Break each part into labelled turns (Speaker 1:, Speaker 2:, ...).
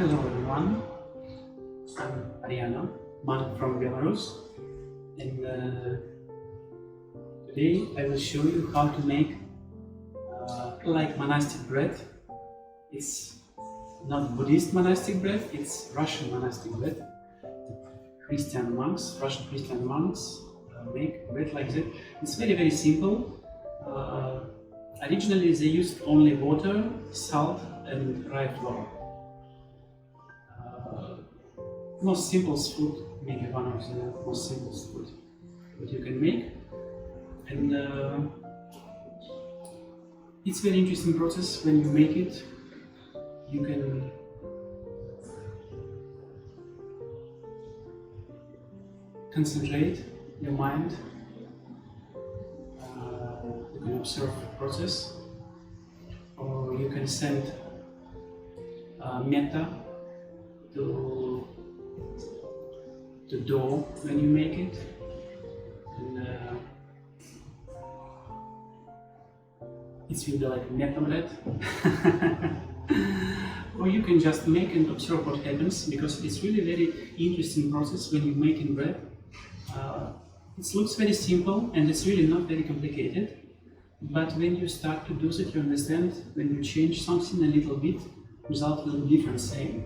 Speaker 1: Hello everyone, I'm Pariyano, monk from Belarus, and today I will show you how to make like monastic bread. It's not Buddhist monastic bread, it's Russian monastic bread. Christian monks, Russian Christian monks make bread like that. It's very simple. Originally they used only water, salt and rye flour. Most simplest food, maybe one of the most simplest food that you can make, and it's very interesting process. When you make it, you can concentrate your mind, you can observe the process, or you can send metta to the dough when you make it, and it will be like metta bread. Or you can just make and observe what happens, because it's really very interesting process when you're making bread. It looks very simple and it's really not very complicated, but when you start to do it, you understand when you change something a little bit, result will be different same.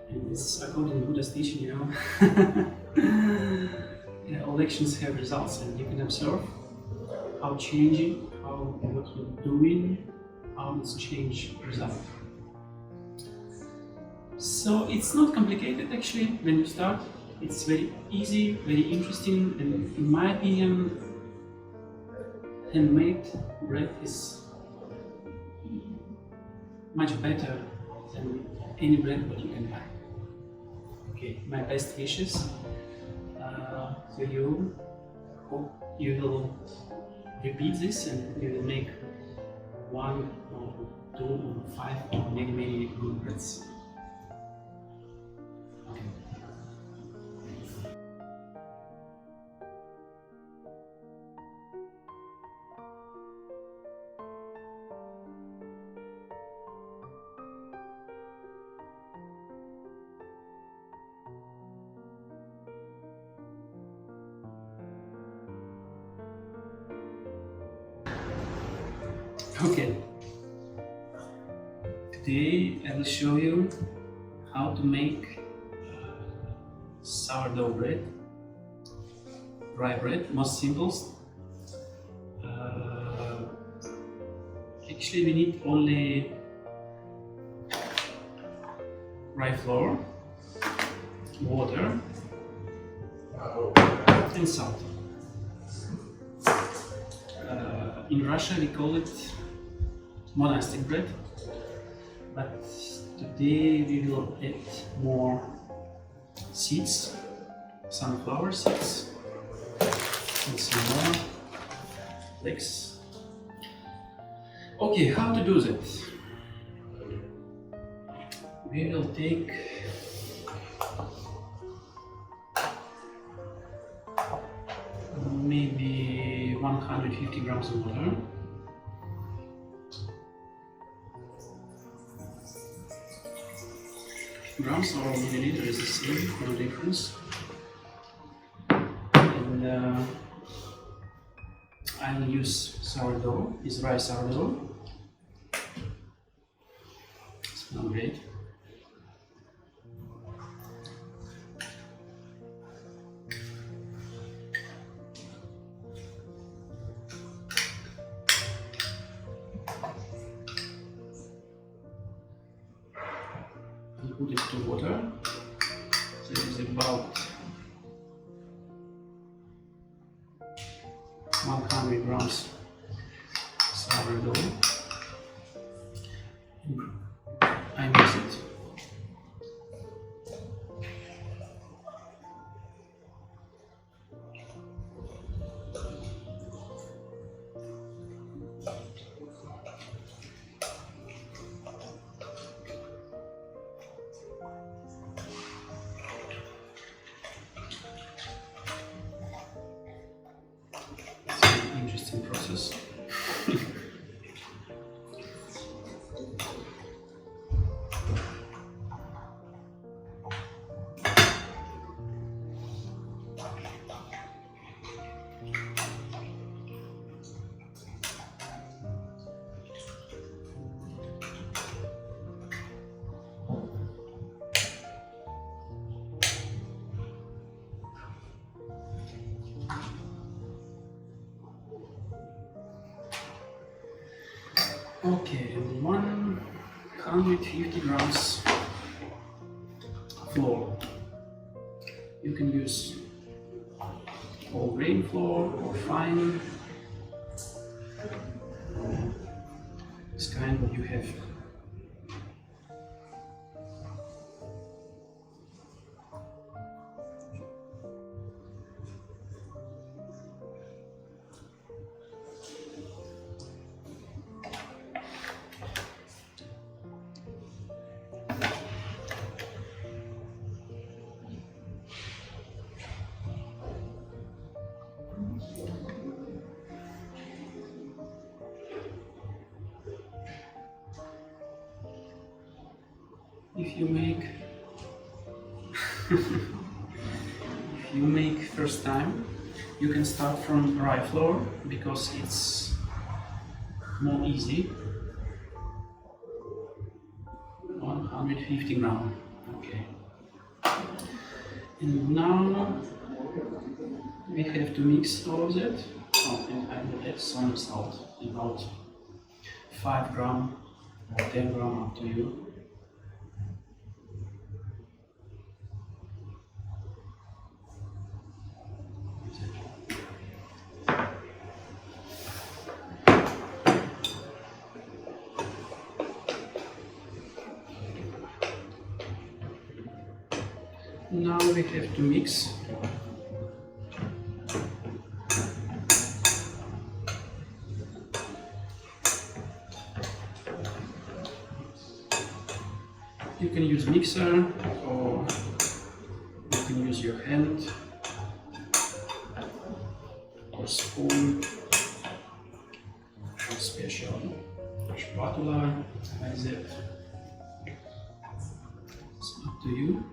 Speaker 1: And this, according to Buddha's teaching, you know, all actions have results, and you can observe how changing, how what you're doing, how it's change result. So it's not complicated actually when you start. It's very easy, very interesting, and in my opinion, handmade bread is much better than any bread that you can buy. Okay, my best wishes for you. Hope you will repeat this and you will make 1 or 2 or 5 or many good breads. Okay. Okay, today I will show you how to make sourdough bread, rye bread, most simplest. Actually we need only rye flour, water and salt. In Russia we call it monastic bread, but today we will add more seeds, sunflower seeds, and some more flax. Okay, how to do that? We will take maybe 150 grams of water, grams or milliliter is the same, no difference. And I will use sourdough, it's rye sourdough. It smells great. Put it to water. So it is about 100 grams sourdough. I mix it. Interesting process. Okay, 150 grams flour. You can use whole grain flour or fine. This kind what you have. If you make first time, you can start from rye flour because it's more easy. 150 grams. Okay. And now we have to mix all of that. Oh, and I will add some salt, about 5 grams or 10 grams, up to you. Now we have to mix. You can use mixer or you can use your hand or spoon or special spatula like that. It's up to you.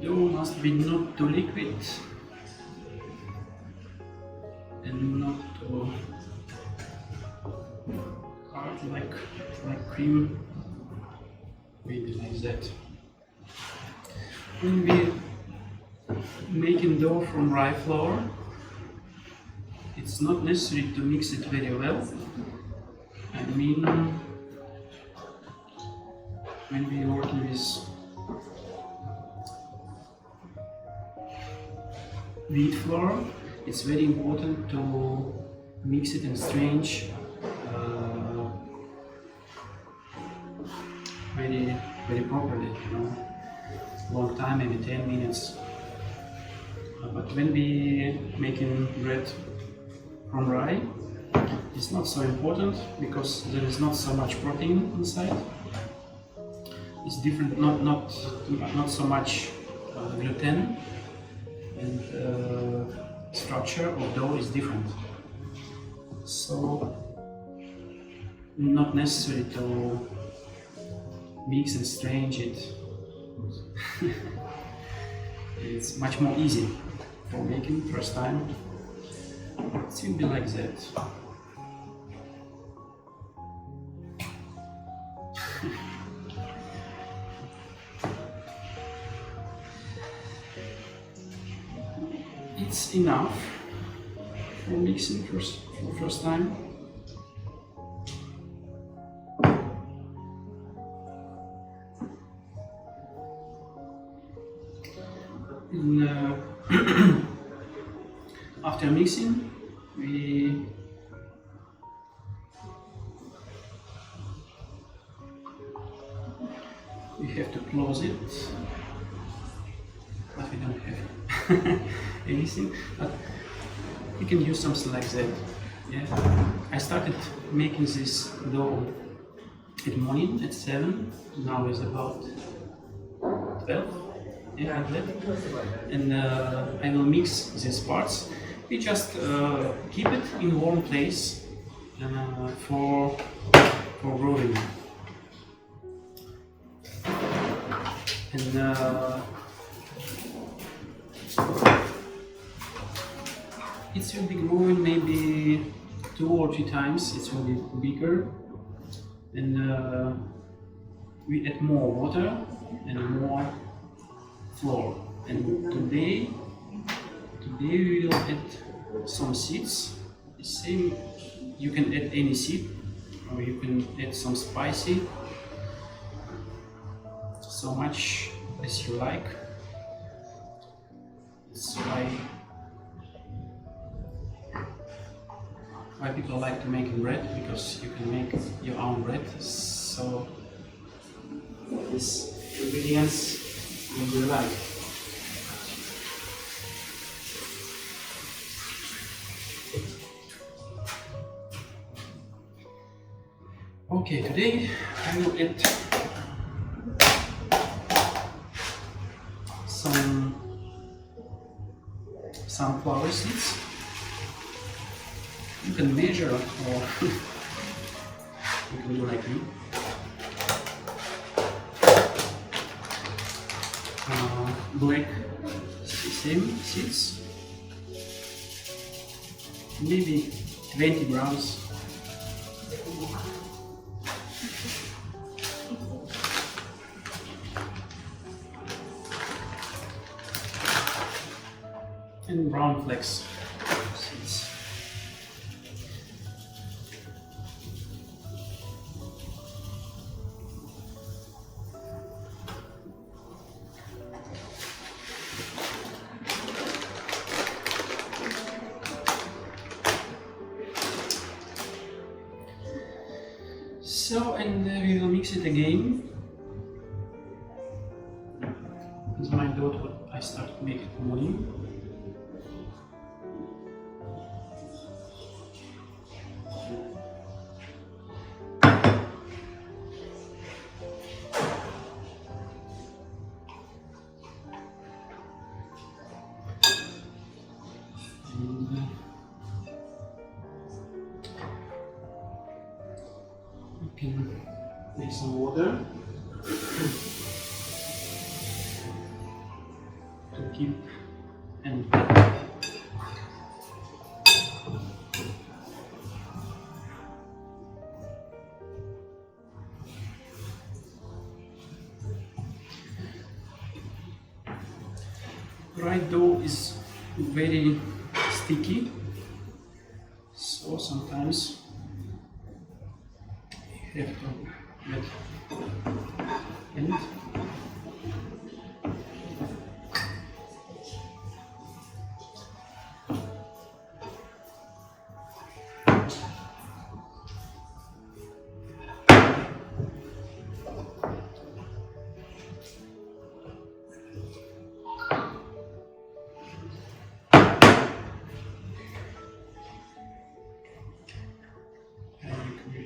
Speaker 1: Dough must be not too liquid and not too hard like cream, maybe like that. When we making dough from rye flour, it's not necessary to mix it very well. I mean, when we are working with wheat flour, it's very important to mix it and strange very properly, long time, maybe 10 minutes. But when we making bread from rye, it's not so important because there is not so much protein inside. It's different, not so much gluten. And structure of dough is different, so not necessary to mix and strange it. It's much more easy for making first time. It will be like that. It's enough for mixing for first time. And after mixing, we have to close it, but we don't have anything, but you can use something like that. Yeah, I started making this dough at morning at 7. Now it's about 12. Yeah, like that. And I will mix these parts. We just keep it in warm place for growing. And it will be growing maybe 2 or 3 times. It will be bigger, and we add more water and more flour. And today we will add some seeds. The same, you can add any seed, or you can add some spicy, so much as you like. That's why people like to make bread, because you can make your own bread. So these ingredients you will like. Okay, today I will add some sunflower seeds. You can measure, or you can do like me. Black sesame seeds, maybe 20 grams. And brown flax seeds. So, and we will mix it again. With my daughter, I start to make it morning. Can make some water to keep and rye dough is very sticky, so sometimes you have to let it.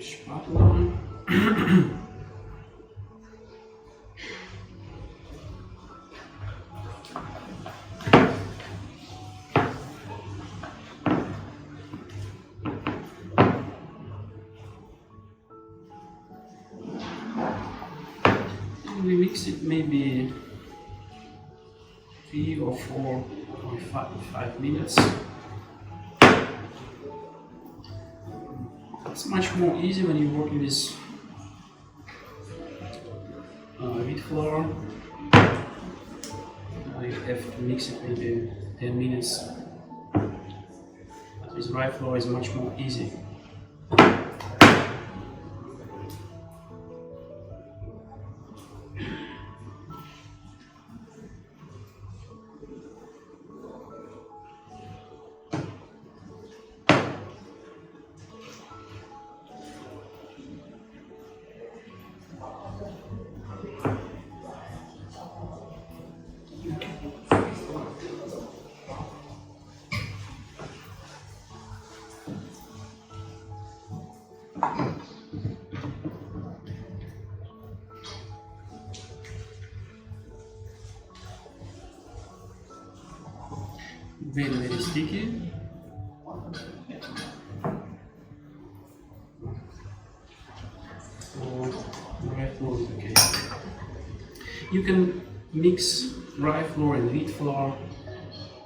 Speaker 1: Spatula. We mix it maybe 3 or 4 or 5 minutes. It's much more easy when you work with wheat flour. You have to mix it maybe 10 minutes. But with rye flour is much more easy. Very, very sticky. Rye flour is okay. You can mix rye flour and wheat flour,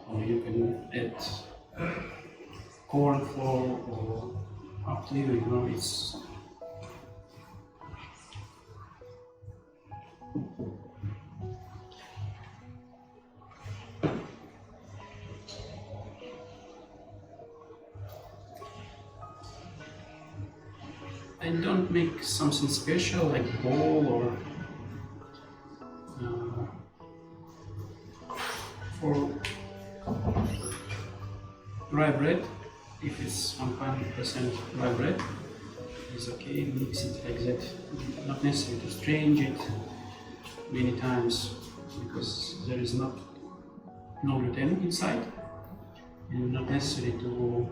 Speaker 1: or you can add corn flour, or up to you, you know, it's I don't make something special like bowl or for rye bread. If it's 100% rye bread, it's okay. Mix it like that. Not necessary to strange it many times because there is no gluten inside, and not necessary to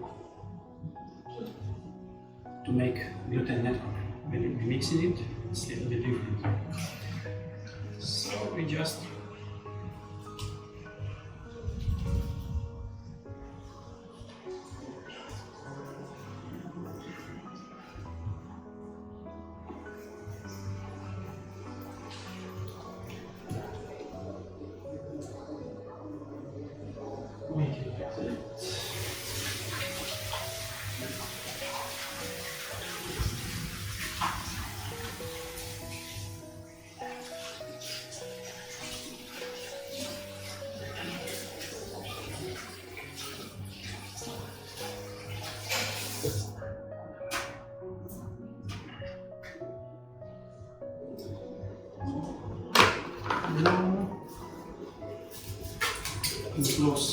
Speaker 1: make gluten network. When you mix it, it's a little bit different. So we just make it like that. Now enclose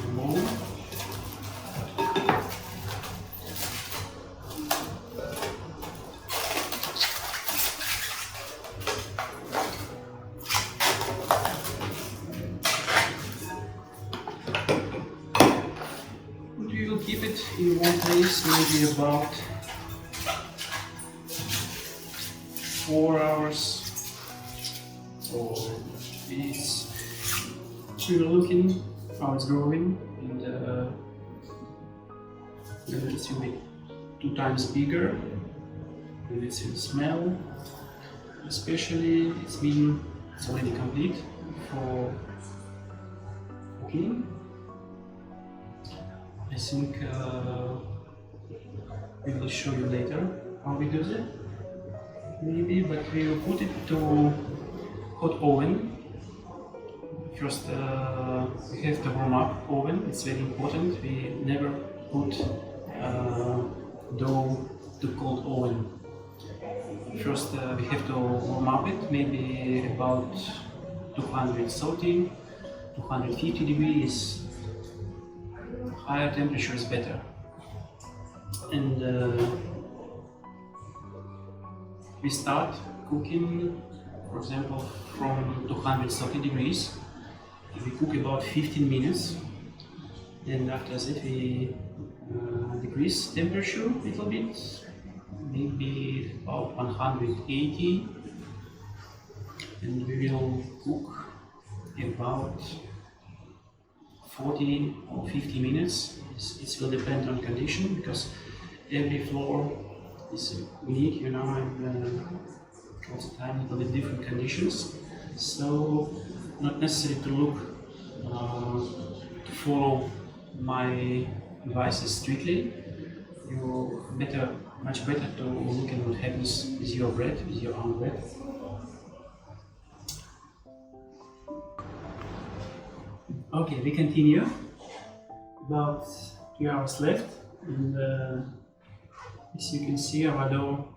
Speaker 1: the mold. We will keep it in one place maybe about 4 hours. Or it's we're looking how it's growing, and it will be 2 times bigger, and it will smell. Especially it's already complete for cooking. I think we will show you later how we do it. Maybe, but we will put it to hot oven. First, we have to warm up oven. It's very important. We never put dough to cold oven. First, we have to warm up it, maybe about 230, 250 degrees. Higher temperature is better. And we start cooking, for example, from 230 degrees. We cook about 15 minutes, and after that we decrease temperature a little bit, maybe about 180, and we will cook about 40 or 50 minutes. It will depend on condition because every floor is unique, you know, and all the time it will be different conditions. So not necessary to look to follow my advices strictly. Much better to look at what happens with your bread, with your own bread. Okay, we continue. About 2 hours left, and as you can see, our dough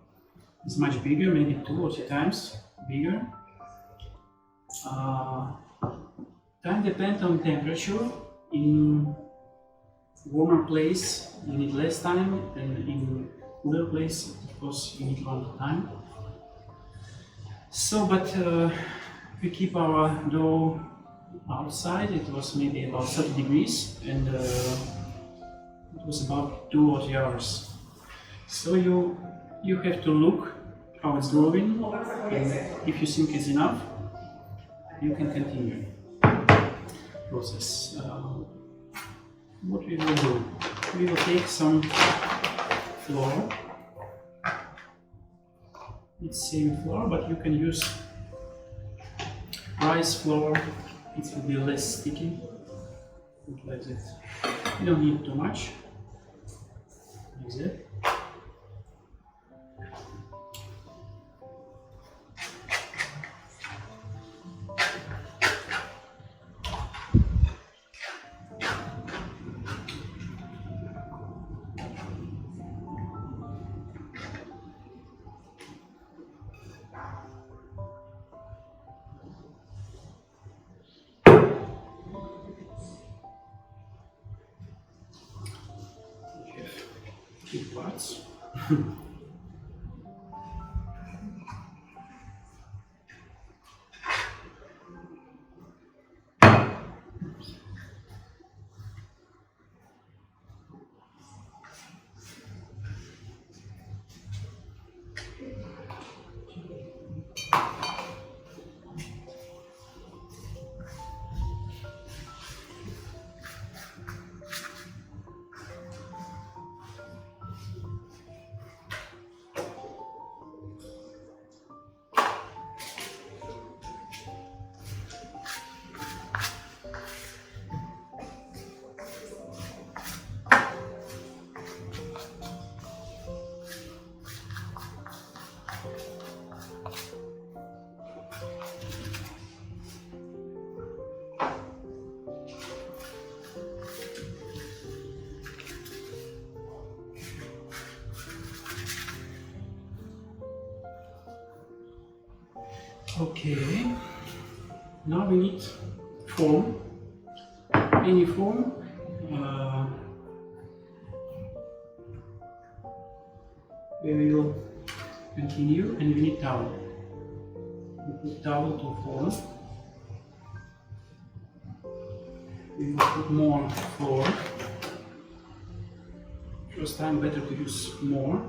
Speaker 1: is much bigger, maybe 2 or 3 times bigger. Time depends on temperature. In warmer place you need less time, and in cooler place, of course, you need longer time. So, but we keep our dough outside. It was maybe about 30 degrees, and it was about 2 or 3 hours. So you have to look how it's growing, and if you think it's enough, you can continue process. What we will do, we will take some flour it's same flour, but you can use rice flour. It will be less sticky. Like that. You don't need too much. Like that. Two parts. Okay, now we need form, any form. We will continue, and we need towel. We put towel to form. We will put more flour. First time better to use more.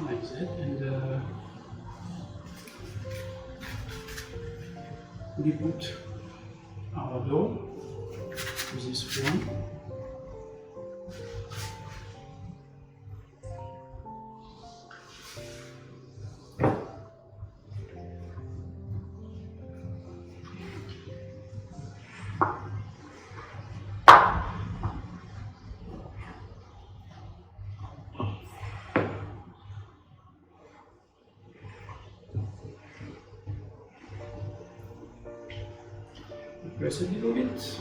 Speaker 1: Like that, and we put our dough to this form. Press a little bit.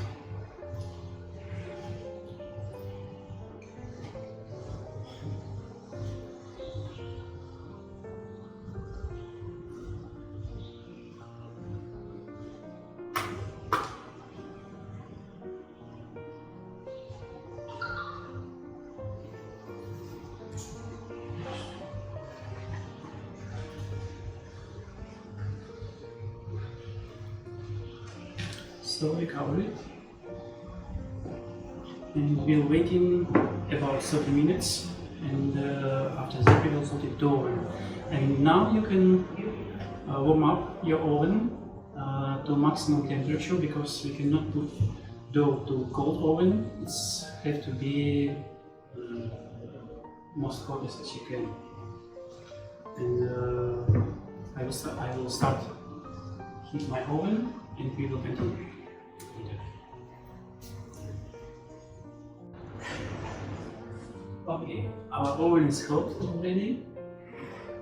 Speaker 1: Slowly cover it, and we'll wait in about 30 minutes, and after that we will put it to oven. And now you can warm up your oven to maximum temperature, because we cannot put dough to cold oven. It's have to be most hottest as you can. And I will start heat my oven, and we will continue. Okay, our oven is hot already,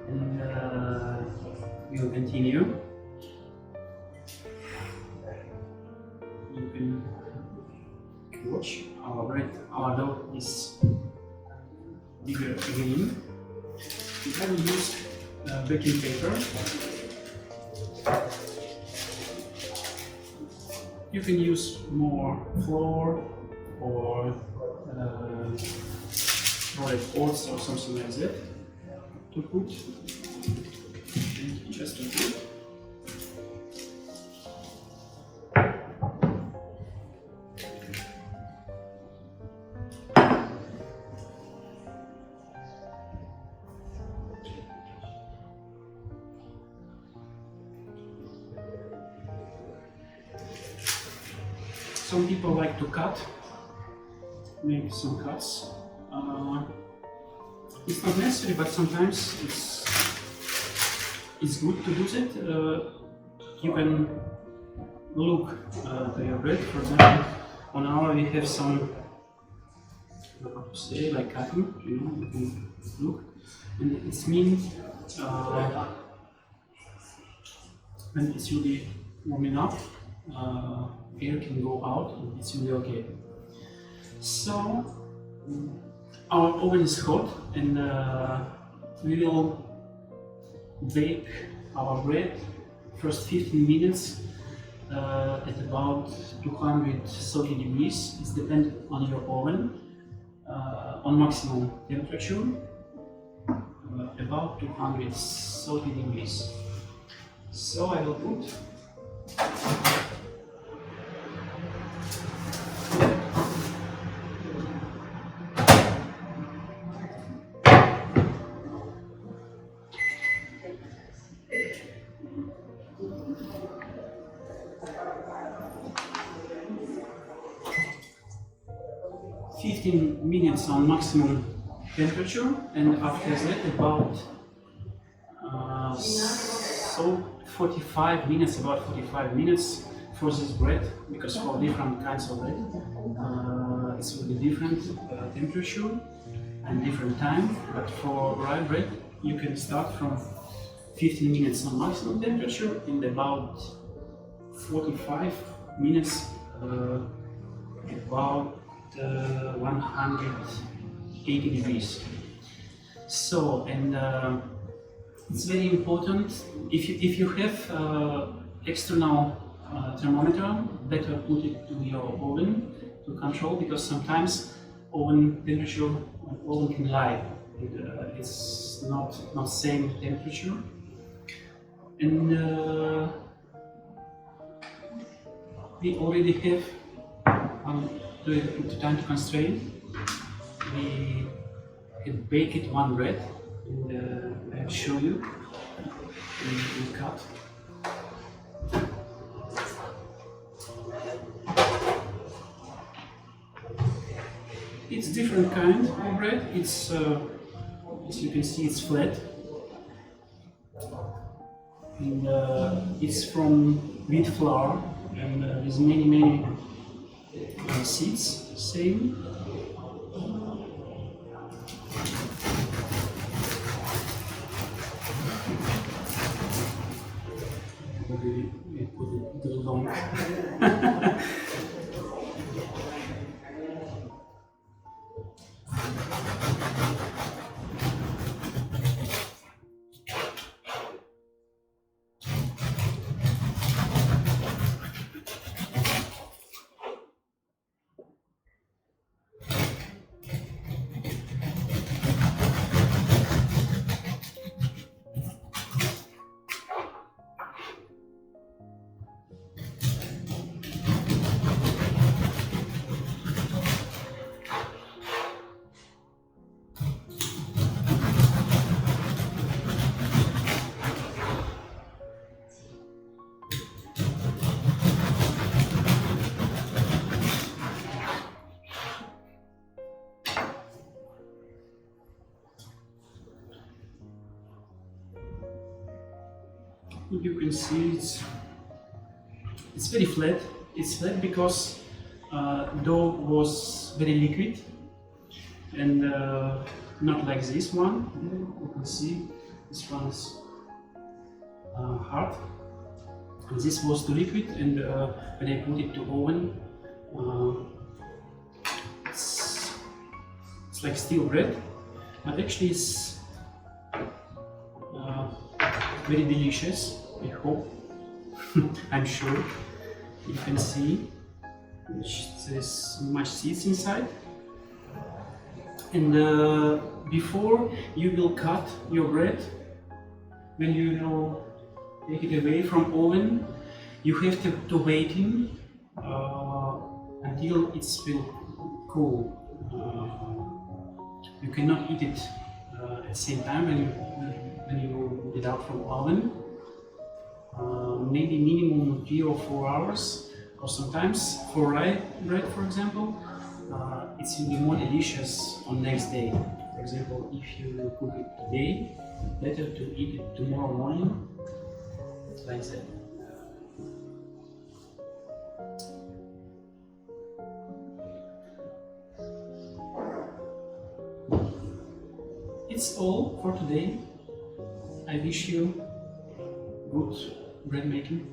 Speaker 1: and we will continue. You can watch our bread. Our dough is bigger again. We can use baking paper. You can use more flour or oats or something like that to put, and just to put. some people like to make some cuts. It's not necessary, but sometimes it's good to do that. You can look to your bread. For example, on our we have some, how to say, like cutting. You know, you can look, and it means when it's really warming up, air can go out, and it's really okay. So our oven is hot, and we will bake our bread first 15 minutes at about 230 degrees. It's dependent on your oven, on maximum temperature, about 230 degrees. So I will put 15 minutes on maximum temperature, and after that about 45 minutes for this bread, because for different kinds of bread it's really different temperature and different time. But for rye bread you can start from 15 minutes on maximum temperature and about 45 minutes about 180 degrees. So, and it's very important, if you have external thermometer, better put it to your oven to control, because sometimes oven temperature, oven can lie. It's not same temperature. And we already have the time constraint. We can bake it one bread, and I'll show you. We cut. It's different kind of bread. It's as you can see, it's flat, and it's from wheat flour, and there's many seeds. Same. We put it too long. You can see it's very flat. It's flat because dough was very liquid, and not like this one. You can see this one's hard. And this was too liquid, and when I put it to oven, it's like steel bread, but actually it's very delicious. I hope. I'm sure. You can see there's much seeds inside. And before you will cut your bread, when you will take it away from oven, you have to wait until it will cool. You cannot eat it at the same time when you get out from oven. Maybe minimum 3 or 4 hours Or sometimes for rye bread, for example, it will be more delicious on next day. For example, if you cook it today, better to eat it tomorrow morning, like that. It's all for today. I wish you good bread making.